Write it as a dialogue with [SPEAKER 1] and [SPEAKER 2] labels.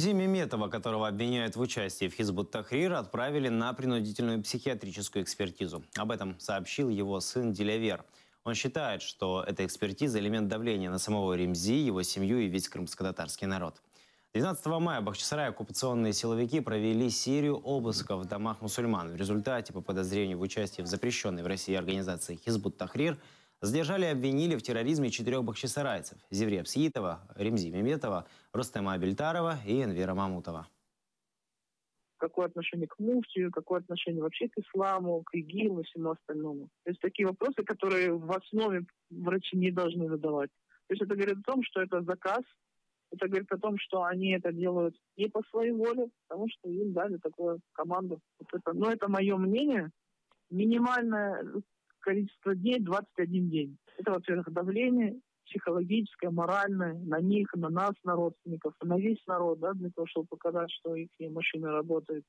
[SPEAKER 1] Ремзи Меметова, которого обвиняют в участии в Хизбут Тахрир, отправили на принудительную психиатрическую экспертизу. Об этом сообщил его сын Дилявер. Он считает, что эта экспертиза – элемент давления на самого Ремзи, его семью и весь крымско-татарский народ. 12 мая в Бахчисарае оккупационные силовики провели серию обысков в домах мусульман. В результате, по подозрению в участии в запрещенной в России организации Хизбут Тахрир, задержали и обвинили в терроризме 4 бахчисарайцев – Зевре Псиитова, Ремзи Меметова, Рустема Абельтарова и Энвера Мамутова.
[SPEAKER 2] Какое отношение к муфтию, какое отношение вообще к исламу, к ИГИЛ и всему остальному. То есть такие вопросы, которые в основе врачи не должны задавать. То есть это говорит о том, что это заказ, это говорит о том, что они это делают не по своей воле, потому что им дали такую команду. Но это мое мнение. Минимальное количество дней – 21 день. Это, во-первых, давление психологическое, моральное на них, на нас, на родственников, на весь народ, да, для того, чтобы показать, что их машина работает.